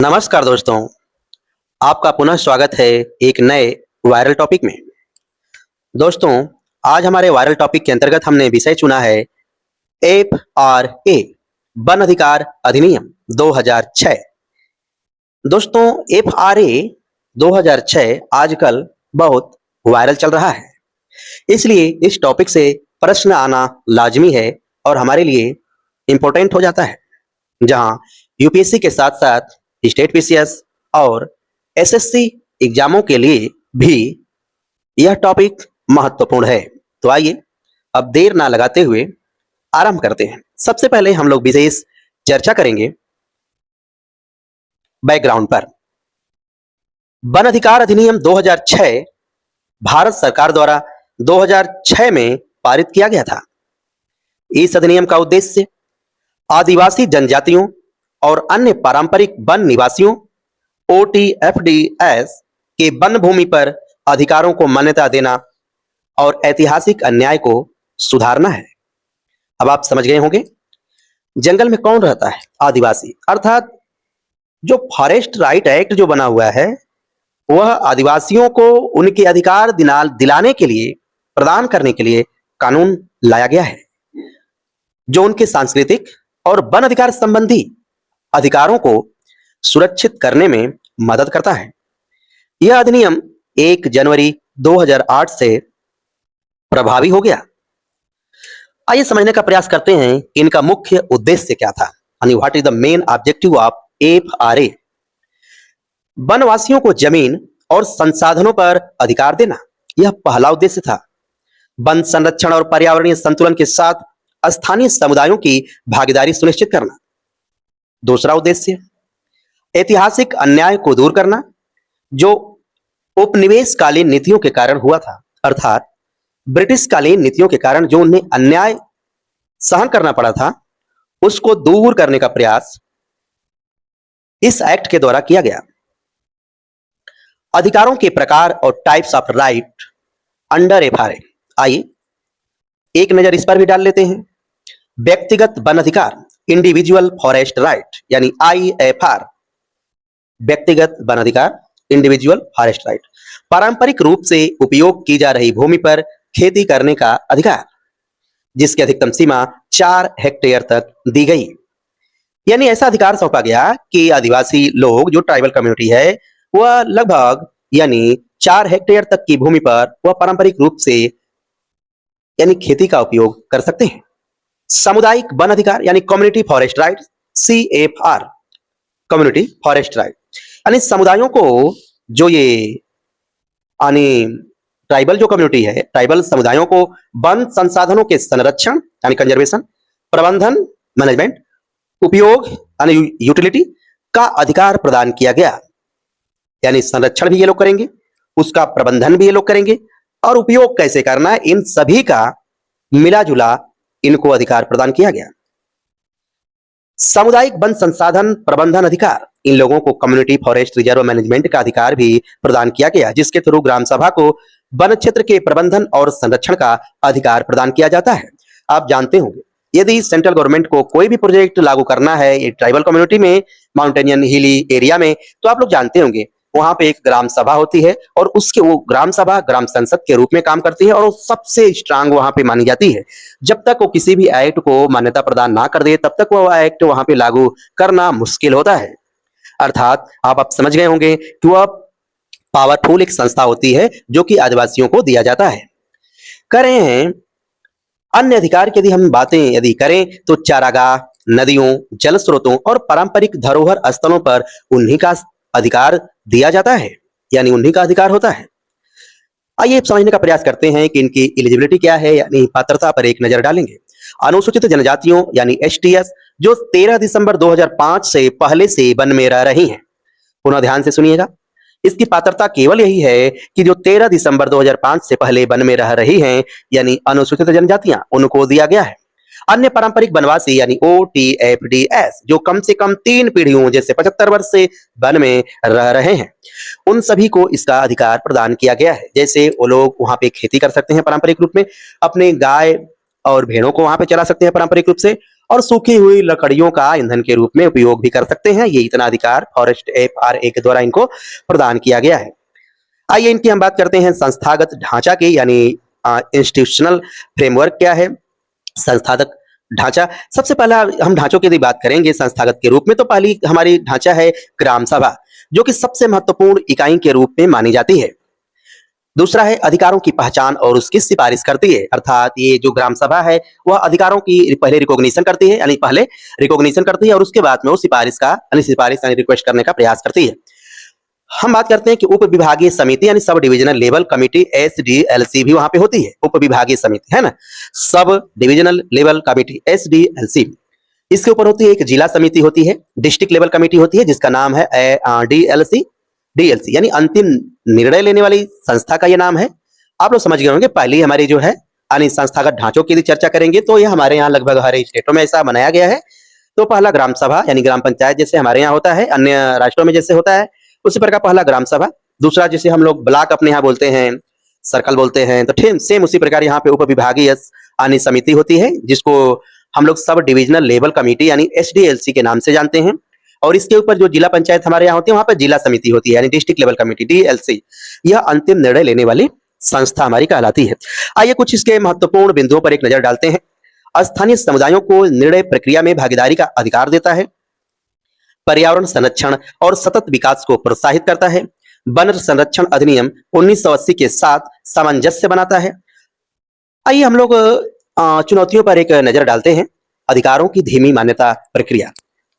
नमस्कार दोस्तों, आपका पुनः स्वागत है एक नए वायरल टॉपिक में। दोस्तों, आज हमारे वायरल टॉपिक के अंतर्गत हमने विषय चुना है FRA वन अधिकार अधिनियम 2006। दोस्तों, FRA 2006 आजकल बहुत वायरल चल रहा है, इसलिए इस टॉपिक से प्रश्न आना लाजमी है और हमारे लिए इम्पोर्टेंट हो जाता है। जहां यूपीएससी के साथ साथ स्टेट पीसीएस और एसएससी एग्जामों के लिए भी यह टॉपिक महत्वपूर्ण है। तो आइए अब देर ना लगाते हुए आरंभ करते हैं। सबसे पहले हम लोग विशेष चर्चा करेंगे बैकग्राउंड पर। वन अधिकार अधिनियम 2006 भारत सरकार द्वारा 2006 में पारित किया गया था। इस अधिनियम का उद्देश्य आदिवासी जनजातियों और अन्य पारंपरिक वन निवासियों OTFDS के वन भूमि पर अधिकारों को मान्यता देना और ऐतिहासिक अन्याय को सुधारना है। अब आप समझ गए होंगे, जंगल में कौन रहता है? आदिवासी। अर्थात जो फॉरेस्ट राइट एक्ट जो बना हुआ है वह आदिवासियों को उनके अधिकार दिलाने के लिए, प्रदान करने के लिए कानून लाया गया है, जो उनके सांस्कृतिक और वन अधिकार संबंधी अधिकारों को सुरक्षित करने में मदद करता है। यह अधिनियम 1 जनवरी 2008 से प्रभावी हो गया। आइए समझने का प्रयास करते हैं कि इनका मुख्य उद्देश्य क्या था, यानी what is the main objective of FRA। वनवासियों को जमीन और संसाधनों पर अधिकार देना, यह पहला उद्देश्य था। वन संरक्षण और पर्यावरणीय संतुलन के साथ स्थानीय समुदायों की भागीदारी सुनिश्चित करना। दूसरा उद्देश्य ऐतिहासिक अन्याय को दूर करना, जो उपनिवेशकालीन नीतियों के कारण हुआ था। अर्थात ब्रिटिश कालीन नीतियों के कारण जो उन्हें अन्याय सहन करना पड़ा था, उसको दूर करने का प्रयास इस एक्ट के द्वारा किया गया। अधिकारों के प्रकार और types of right under FRA। आइए एक नजर इस पर भी डाल लेते हैं। व्यक्तिगत वन अधिकार, इंडिविजुअल फॉरेस्ट राइट, यानी IFR। व्यक्तिगत वन अधिकार, इंडिविजुअल फॉरेस्ट राइट। पारंपरिक रूप से उपयोग की जा रही भूमि पर खेती करने का अधिकार, जिसकी अधिकतम सीमा 4 हेक्टेयर तक दी गई। यानी ऐसा अधिकार सौंपा गया कि आदिवासी लोग, जो ट्राइबल कम्युनिटी है, वह लगभग यानी 4 हेक्टेयर तक की भूमि पर वह पारंपरिक रूप से यानी खेती का उपयोग कर सकते हैं। सामुदायिक वन अधिकार यानी community forest right, CFR, community forest right. यानी समुदायों को, जो ये यानी ट्राइबल जो कम्युनिटी है, ट्राइबल समुदायों को वन संसाधनों के संरक्षण यानी कंजर्वेशन, प्रबंधन मैनेजमेंट, उपयोग यानी यूटिलिटी का अधिकार प्रदान किया गया। यानी संरक्षण भी ये लोग करेंगे, उसका प्रबंधन भी ये लोग करेंगे, और उपयोग कैसे करना है, इन सभी का मिला जुला इनको अधिकार प्रदान किया गया। सामुदायिक वन संसाधन प्रबंधन अधिकार, इन लोगों को कम्युनिटी फॉरेस्ट रिजर्व मैनेजमेंट का अधिकार भी प्रदान किया गया, जिसके थ्रू ग्राम सभा को वन क्षेत्र के प्रबंधन और संरक्षण का अधिकार प्रदान किया जाता है। आप जानते होंगे, यदि सेंट्रल गवर्नमेंट को कोई भी प्रोजेक्ट लागू करना है ये ट्राइबल कम्युनिटी में, माउंटेनियन हिली एरिया में, तो आप लोग जानते होंगे वहां पे एक ग्राम सभा होती है और उसके वो ग्राम सभा ग्राम संसद के रूप में काम करती है और वो सबसे स्ट्रांग वहां पे मानी जाती है। जब तक वो किसी भी एक्ट को मान्यता प्रदान ना कर दे, तब तक वो एक्ट वहां पे लागू करना मुश्किल होता है। अर्थात आप समझ गए होंगे कि वह पावरफुल एक संस्था होती है जो कि आदिवासियों को दिया जाता है। कह रहे हैं अन्य अधिकार की यदि हम बातें यदि करें तो चारागाह, नदियों, जल स्रोतों और पारंपरिक धरोहर स्थलों पर उन्हीं का अधिकार दिया जाता है, यानी उन्हीं का अधिकार होता है। आइए समझने का प्रयास करते हैं कि इनकी एलिजिबिलिटी क्या है, यानी पात्रता पर एक नजर डालेंगे। अनुसूचित जनजातियों यानी STS जो 13 दिसंबर 2005 से पहले से वन में रह रही हैं, पुनः ध्यान से सुनिएगा, इसकी पात्रता केवल यही है कि जो 13 दिसंबर 2005 से पहले वन में रह रही हैं, यानी अनुसूचित जनजातियां, उनको दिया गया है। अन्य पारंपरिक वनवासी यानी OTFDS जो कम से कम 3 पीढ़ियों जैसे 75 वर्ष से वन में रह रहे हैं, उन सभी को इसका अधिकार प्रदान किया गया है। जैसे वो लोग वहां पे खेती कर सकते हैं पारंपरिक रूप में, अपने गाय और भेड़ों को वहां पे चला सकते हैं पारंपरिक रूप से, और सूखी हुई लकड़ियों का ईंधन के रूप में उपयोग भी कर सकते हैं। ये इतना अधिकार फॉरेस्ट FRA के द्वारा इनको प्रदान किया गया है। आइए इनकी हम बात करते हैं संस्थागत ढांचा की, यानी इंस्टीट्यूशनल फ्रेमवर्क क्या है, संस्थागत ढांचा। सबसे पहला हम ढांचों की यदि बात करेंगे संस्थागत के रूप में, तो पहली हमारी ढांचा है ग्राम सभा, जो कि सबसे महत्वपूर्ण इकाई के रूप में मानी जाती है। दूसरा है अधिकारों की पहचान और उसकी सिफारिश करती है, अर्थात ये जो ग्राम सभा है वह अधिकारों की पहले रिकॉग्निशन करती है, यानी पहले रिकॉग्निशन करती है और उसके बाद में वो सिफारिश यानी रिक्वेस्ट करने का प्रयास करती है। हम बात करते हैं कि उप विभागीय समिति यानी sub divisional level committee SDLC भी वहां पे होती है। उप विभागीय समिति है ना, sub divisional level committee SDLC। इसके ऊपर होती है एक जिला समिति होती है, डिस्ट्रिक्ट लेवल कमेटी होती है जिसका नाम है DLC यानी अंतिम निर्णय लेने वाली संस्था का ये नाम है। आप लोग समझ गए होंगे। पहली हमारी जो है यानी संस्थागत ढांचों की यदि चर्चा करेंगे तो ये हमारे यहाँ लगभग हर स्टेटों में ऐसा बनाया गया है। तो पहला ग्राम सभा यानी ग्राम पंचायत जैसे हमारे यहाँ होता है, अन्य राष्ट्रों में जैसे होता है उसी प्रकार पहला ग्राम सभा। दूसरा जैसे हम लोग ब्लॉक अपने यहाँ बोलते हैं, सर्कल बोलते हैं, तो सेम उसी प्रकार यहाँ पे उप विभागीय यानी समिति होती है जिसको हम लोग सब डिविजनल लेवल कमेटी यानी SDLC के नाम से जानते हैं। और इसके ऊपर जो जिला पंचायत हमारे यहाँ होती है वहां पर जिला समिति होती है यानी डिस्ट्रिक्ट लेवल कमेटी DLC। यह अंतिम निर्णय लेने वाली संस्था हमारी कहलाती है। आइए कुछ इसके महत्वपूर्ण बिंदुओं पर एक नजर डालते हैं। स्थानीय समुदायों को निर्णय प्रक्रिया में भागीदारी का अधिकार देता है, पर्यावरण संरक्षण और सतत विकास को प्रोत्साहित करता है, वन संरक्षण अधिनियम 1980 के साथ सामंजस्य बनाता है। आइए हम लोग चुनौतियों पर एक नजर डालते हैं। अधिकारों की धीमी मान्यता प्रक्रिया।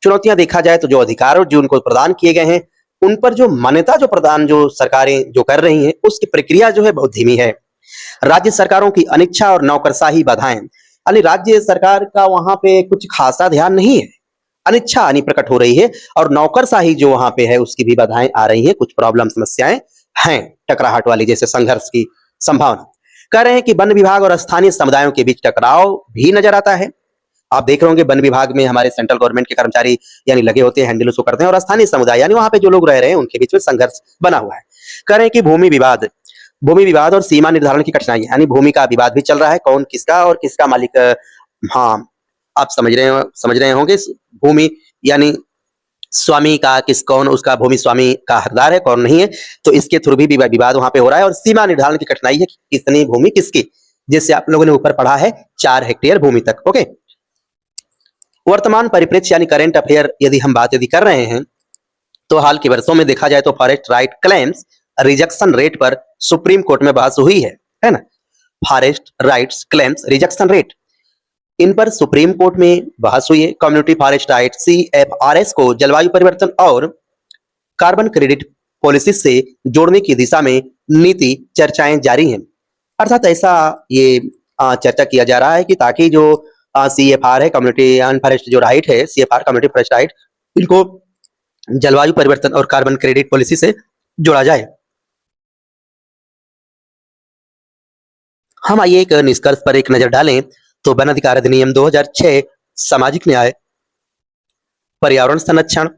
चुनौतियां देखा जाए तो जो अधिकार जो उनको प्रदान किए गए हैं उन पर जो मान्यता जो प्रदान जो सरकारें जो कर रही हैं उसकी प्रक्रिया जो है बहुत धीमी है। राज्य सरकारों की अनिच्छा और नौकरशाही बाधाएं, यानी राज्य सरकार का वहां पे कुछ खासा ध्यान नहीं है, अनिच्छा यानी प्रकट हो रही है और नौकरशाही जो वहां पे है उसकी भी बाधाएं आ रही हैं, कुछ प्रॉब्लम समस्याएं हैं, टकराहट वाली जैसे संघर्ष की संभावना। कह रहे हैं कि वन विभाग और स्थानीय समुदायों के बीच टकराव भी नजर आता है। आप देख रहे होंगे वन विभाग में हमारे सेंट्रल गवर्नमेंट के कर्मचारी यानी लगे होते हैं, हैंडल उसको करते हैं, और स्थानीय समुदाय यानी वहां पे जो लोग रह रहे हैं उनके बीच में संघर्ष बना हुआ है। कह रहे हैं कि भूमि विवाद और सीमा निर्धारण की कठिनाई, यानी भूमि का विवाद भी चल रहा है, कौन किसका और किसका मालिक। हाँ, आप समझ रहे होंगे। भूमि यानी स्वामी का कौन उसका भूमि स्वामी का हकदार है कौन नहीं है, तो इसके थ्रू भी विवाद वहां पे हो रहा है। और सीमा निर्धारण की कठिनाई है कि कितनी भूमि किसकी, जैसे आप लोगों ने ऊपर पढ़ा है 4 हेक्टेयर भूमि तक। ओके, वर्तमान परिप्रेक्ष्य यानी करंट अफेयर यदि हम बात कर रहे हैं तो हाल के वर्षों में देखा जाए तो forest right claims rejection rate पर सुप्रीम कोर्ट में बहस हुई है ना। Forest rights claims rejection rate, इन पर सुप्रीम कोर्ट में बहस हुई है। कम्युनिटी फॉरेस्ट राइट CFRS को जलवायु परिवर्तन और कार्बन क्रेडिट पॉलिसी से जोड़ने की दिशा में नीति चर्चाएं जारी हैं। अर्थात ऐसा ये चर्चा किया जा रहा है कि ताकि जो CFR है, कम्युनिटी फॉरेस्ट जो राइट है, CFR कम्युनिटी फॉरेस्ट राइट, इनको जलवायु परिवर्तन और कार्बन क्रेडिट पॉलिसी से जोड़ा जाए। हम आइए एक निष्कर्ष पर एक नजर डालें तो वन अधिकार अधिनियम 2006 सामाजिक न्याय, पर्यावरण संरक्षण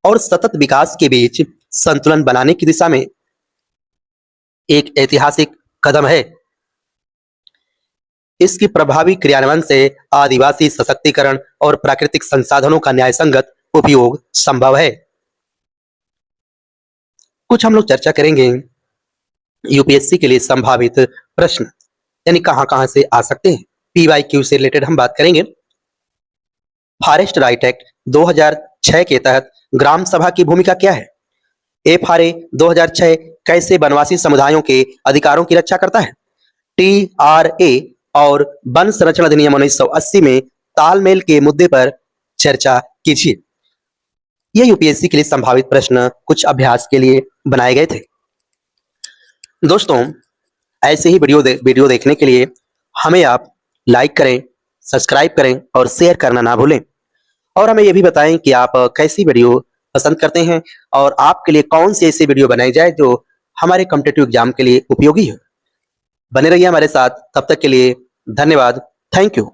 और सतत विकास के बीच संतुलन बनाने की दिशा में एक ऐतिहासिक कदम है। इसकी प्रभावी क्रियान्वयन से आदिवासी सशक्तिकरण और प्राकृतिक संसाधनों का न्यायसंगत उपयोग संभव है। कुछ हम लोग चर्चा करेंगे UPSC के लिए संभावित प्रश्न, यानी कहां से आ सकते हैं। PYQ से रिलेटेड हम बात करेंगे। फॉरेस्ट राइट एक्ट 2006 के तहत ग्राम सभा की भूमिका क्या है? FRA 2006 कैसे वनवासी समुदायों के अधिकारों की रक्षा करता है? TRA और वन संरक्षण अधिनियम 1980 में तालमेल के मुद्दे पर चर्चा कीजिए। ये UPSC के लिए संभावित प्रश्न कुछ अभ्यास के लिए बनाए गए थे। दोस्तों, ऐसे ही वीडियो देखने के लिए हमें आप लाइक करें, सब्सक्राइब करें और शेयर करना ना भूलें। और हमें यह भी बताएं कि आप कैसी वीडियो पसंद करते हैं और आपके लिए कौन सी ऐसी वीडियो बनाई जाए जो हमारे कॉम्पिटिटिव एग्जाम के लिए उपयोगी हो। बने रहिए हमारे साथ, तब तक के लिए धन्यवाद। Thank you.